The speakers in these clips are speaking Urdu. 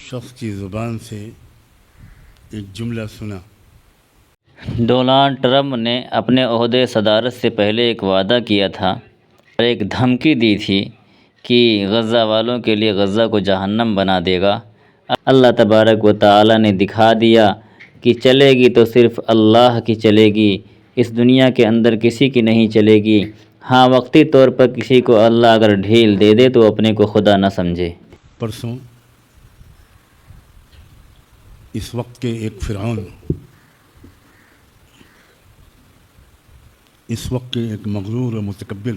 شخص کی زبان سے ایک جملہ سنا۔ ڈونلڈ ٹرمپ نے اپنے عہدے صدارت سے پہلے ایک وعدہ کیا تھا اور ایک دھمکی دی تھی کہ غزہ والوں کے لیے غزہ کو جہنم بنا دے گا۔ اللہ تبارک و تعالی نے دکھا دیا کہ چلے گی تو صرف اللہ کی چلے گی، اس دنیا کے اندر کسی کی نہیں چلے گی۔ ہاں، وقتی طور پر کسی کو اللہ اگر ڈھیل دے دے تو اپنے کو خدا نہ سمجھے۔ پرسوں اس وقت کے ایک فرعون، اس وقت کے ایک مغرور و متکبر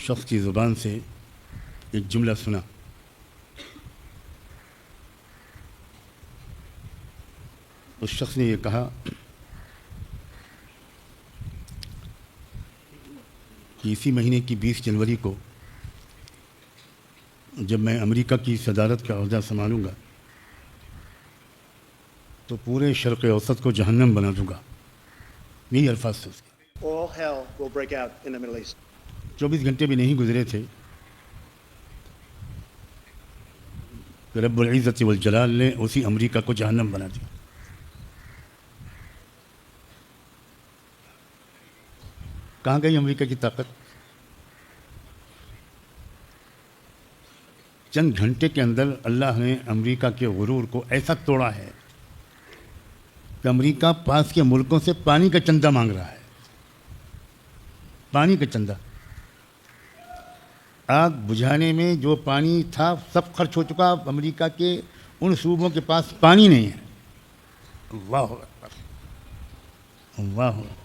شخص کی زبان سے ایک جملہ سنا۔ اس شخص نے یہ کہا کہ اسی مہینے کی 20 جنوری کو جب میں امریکہ کی صدارت کا عہدہ سنبھالوں گا تو پورے شرق اوسط کو جہنم بنا دوں گا۔ یہی الفاظ تھے اس کے۔ All hell will break out in the Middle East. 24 گھنٹے بھی نہیں گزرے تھے کہ رب العزت والجلال نے اسی امریکہ کو جہنم بنا دیا۔ کہاں گئی امریکہ کی طاقت؟ چند گھنٹے کے اندر اللہ نے امریکہ کے غرور کو ایسا توڑا ہے کہ امریکہ پاس کے ملکوں سے پانی کا چندہ مانگ رہا ہے۔ پانی کا چندہ، آگ بجھانے میں جو پانی تھا سب خرچ ہو چکا، اب امریکہ کے ان صوبوں کے پاس پانی نہیں ہے۔ اللہ اکبر، اللہ اکبر۔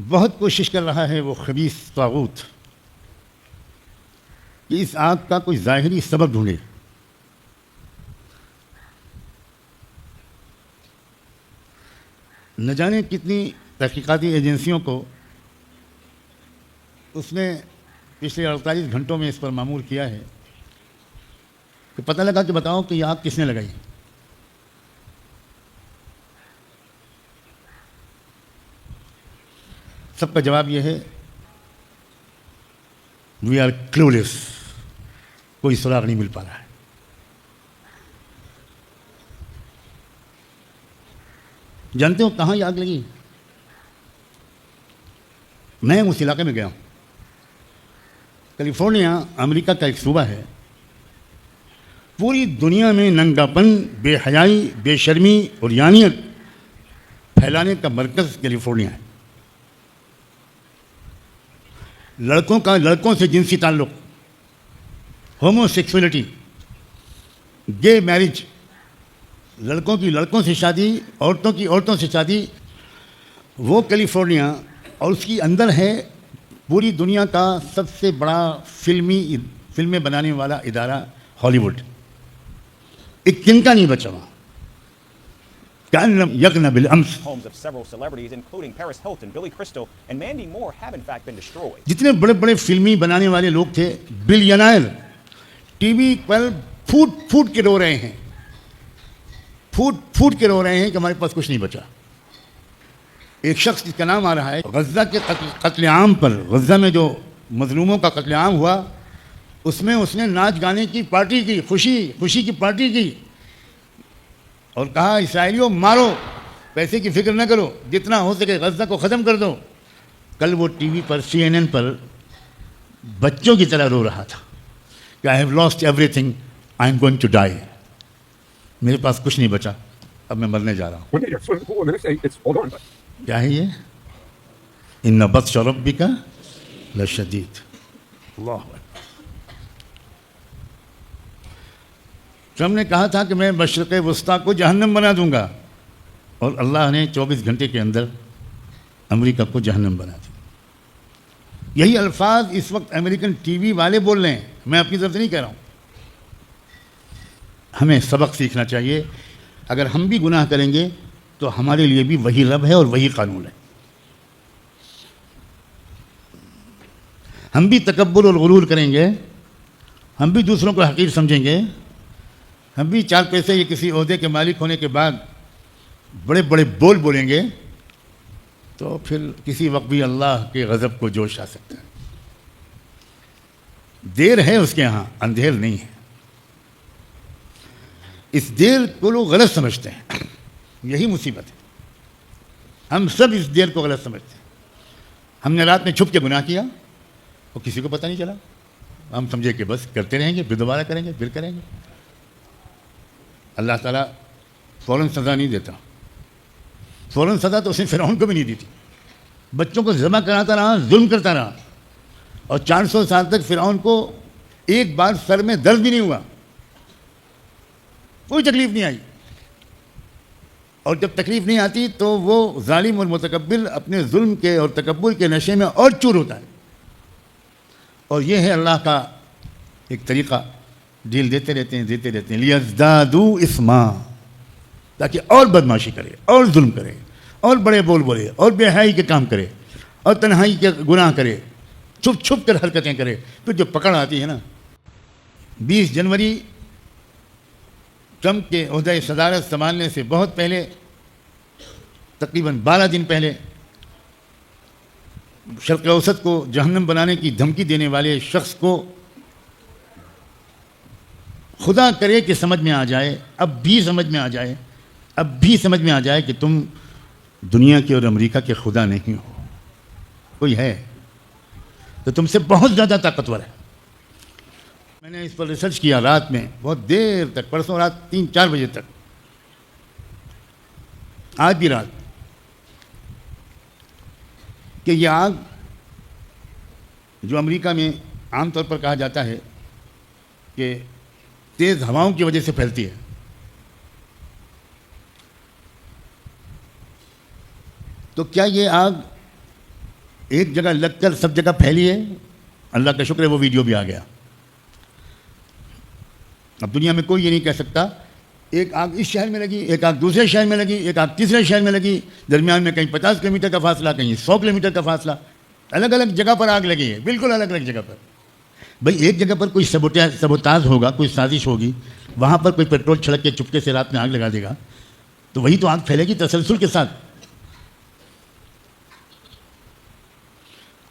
بہت کوشش کر رہا ہے وہ خبیث طاغوت کہ اس آگ کا کوئی ظاہری سبب ڈھونڈے۔ نہ جانے کتنی تحقیقاتی ایجنسیوں کو اس نے پچھلے 48 گھنٹوں میں اس پر مامور کیا ہے کہ پتہ لگا کہ بتاؤ کہ یہ آگ کس نے لگائی۔ سب کا جواب یہ ہے وی آر کلولیس، کوئی سراغ نہیں مل پا رہا ہے۔ جانتے ہو کہاں یہ آگ لگی؟ میں اس علاقے میں گیا ہوں۔ کیلیفورنیا امریکہ کا ایک صوبہ ہے۔ پوری دنیا میں ننگاپن، بے حیائی، بے شرمی اور یانیت پھیلانے کا مرکز کیلیفورنیا ہے۔ لڑکوں کا لڑکوں سے جنسی تعلق، ہومو سیکسولیٹی، گے میرج، لڑکوں کی لڑکوں سے شادی، عورتوں کی عورتوں سے شادی، وہ کیلیفورنیا اور اس کی اندر ہے پوری دنیا کا سب سے بڑا فلمیں بنانے والا ادارہ ہالی ووڈ۔ ایک کنکا نہیں بچا وہاں۔ كأن لم يغن بالأمس۔ Homes of several celebrities, including Paris Hilton, Billy Crystal, and Mandy Moore, have in fact been destroyed. جتنے بڑے بڑے فلمی بنانے والے لوگ تھے، بلینائر، ٹی وی پر پھوٹ کے رو رہے ہیں، پھوٹ کے رو رہے ہیں کہ ہمارے پاس کچھ نہیں بچا۔ ایک شخص جس کا نام آ رہا ہے، غزہ کے قتل عام پر، غزہ میں جو مظلوموں کا قتل عام ہوا اس میں اس نے ناچ گانے کی پارٹی کی، خوشی کی پارٹی کی، اور کہا اسرائیلیوں مارو، پیسے کی فکر نہ کرو، جتنا ہو سکے غزہ کو ختم کر دو۔ کل وہ ٹی وی پر CNN پر بچوں کی طرح رو رہا تھا کہ I have lost everything, I am going to die۔ میرے پاس کچھ نہیں بچا، اب میں مرنے جا رہا ہوں۔ کیا ہے یہ؟ ان بطش ربک لشدید۔ اللہ اکبر۔ ٹرمپ نے کہا تھا کہ میں مشرق وسطیٰ کو جہنم بنا دوں گا، اور اللہ نے 24 گھنٹے کے اندر امریکہ کو جہنم بنا دیا۔ یہی الفاظ اس وقت امریکن ٹی وی والے بول رہے ہیں، میں اپنی طرف سے نہیں کہہ رہا ہوں۔ ہمیں سبق سیکھنا چاہیے۔ اگر ہم بھی گناہ کریں گے تو ہمارے لیے بھی وہی رب ہے اور وہی قانون ہے۔ ہم بھی تکبر اور غرور کریں گے، ہم بھی دوسروں کو حقیر سمجھیں گے، ہم بھی 4 پیسے یا کسی عہدے کے مالک ہونے کے بعد بڑے بڑے بول بولیں گے، تو پھر کسی وقت بھی اللہ کے غضب کو جوش آ سکتا ہے. دیر ہے اس کے ہاں، اندھیر نہیں ہے. اس دیر کو لوگ غلط سمجھتے ہیں، یہی مصیبت ہے. ہم سب اس دیر کو غلط سمجھتے ہیں. ہم نے رات میں چھپ کے گناہ کیا اور کسی کو پتہ نہیں چلا. ہم سمجھے کہ بس کرتے رہیں گے، پھر دوبارہ کریں گے، پھر کریں گے. اللہ تعالیٰ فوراً سزا نہیں دیتا. فوراً سزا تو اس نے فرعون کو بھی نہیں دی تھی. بچوں کو ذبح کراتا رہا، ظلم کرتا رہا، اور 400 سال تک فرعون کو ایک بار سر میں درد بھی نہیں ہوا، کوئی تکلیف نہیں آئی. اور جب تکلیف نہیں آتی تو وہ ظالم اور متکبر اپنے ظلم کے اور تکبر کے نشے میں اور چور ہوتا ہے. اور یہ ہے اللہ کا ایک طریقہ، ڈیل دیتے رہتے ہیں لیزدادوا اثما، تاکہ اور بدماشی کرے، اور ظلم کرے، اور بڑے بول بولے، اور بے حیائی کے کام کرے، اور تنہائی کے گناہ کرے، چھپ چھپ کر حرکتیں کرے. پھر جو پکڑ آتی ہے نا، 20 جنوری ٹرمپ کے عہدہ صدارت سنبھالنے سے بہت پہلے، تقریباً 12 دن پہلے، شرق اوسط کو جہنم بنانے کی دھمکی دینے والے شخص کو خدا کرے کہ سمجھ میں آ جائے، اب بھی سمجھ میں آ جائے کہ تم دنیا کے اور امریکہ کے خدا نہیں ہو. کوئی ہے تو تم سے بہت زیادہ طاقتور ہے. میں نے اس پر ریسرچ کیا رات میں بہت دیر تک، پرسوں رات 3-4 بجے تک، آج بھی رات، کہ یہ آگ جو امریکہ میں عام طور پر کہا جاتا ہے کہ تیز ہواؤں کی وجہ سے پھیلتی ہے، تو کیا یہ آگ ایک جگہ لگ کر سب جگہ پھیلی ہے؟ اللہ کا شکر ہے وہ ویڈیو بھی آ گیا. اب دنیا میں کوئی یہ نہیں کہہ سکتا ایک آگ اس شہر میں لگی، ایک آگ دوسرے شہر میں لگی، ایک آگ تیسرے شہر میں لگی، درمیان میں کہیں 50 کلومیٹر کا فاصلہ، کہیں 100 کلومیٹر کا فاصلہ، الگ الگ جگہ پر آگ لگی ہے، بالکل الگ الگ جگہ پر. بھئی ایک جگہ پر کوئی سبوتاژ ہوگا، کوئی سازش ہوگی، وہاں پر کوئی پیٹرول چھڑک کے چپکے سے رات میں آگ لگا دے گا تو وہی تو آگ پھیلے گی تسلسل کے ساتھ.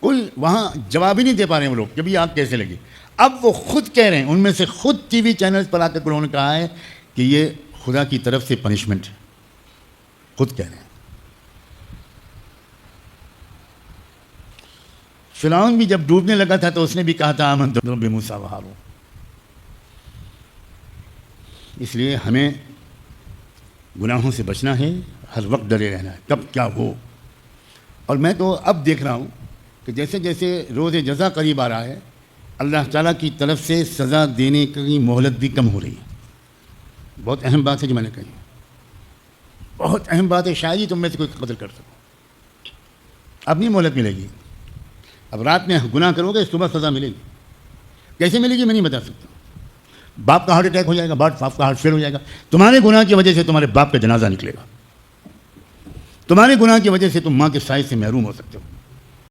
کوئی وہاں جواب ہی نہیں دے پا رہے ہیں وہ لوگ کہ بھی آگ کیسے لگی. اب وہ خود کہہ رہے ہیں، ان میں سے خود ٹی وی چینلز پر آ کر انہوں نے کہا ہے کہ یہ خدا کی طرف سے پنشمنٹ ہے. خود کہہ رہے ہیں. فرعون بھی جب ڈوبنے لگا تھا تو اس نے بھی کہا تھا آمنت برب موسیٰ وہارون. اس لیے ہمیں گناہوں سے بچنا ہے، ہر وقت ڈرے رہنا ہے کب کیا ہو. اور میں تو اب دیکھ رہا ہوں کہ جیسے جیسے روز جزا قریب آ رہا ہے، اللہ تعالیٰ کی طرف سے سزا دینے کی مہلت بھی کم ہو رہی ہے. بہت اہم بات ہے جو میں نے کہی، بہت اہم بات ہے، شاید ہی تم میں سے کوئی قتل کر سکو. اب نہیں مہلت ملے گی. اب رات میں گناہ کرو گے، صبح سزا ملے گی. کیسے ملے گی میں نہیں بتا سکتا. باپ کا ہارٹ اٹیک ہو جائے گا، باپ کا ہارٹ فیل ہو جائے گا، تمہارے گناہ کی وجہ سے تمہارے باپ کا جنازہ نکلے گا. تمہارے گناہ کی وجہ سے تم ماں کے سائے سے محروم ہو سکتے ہو.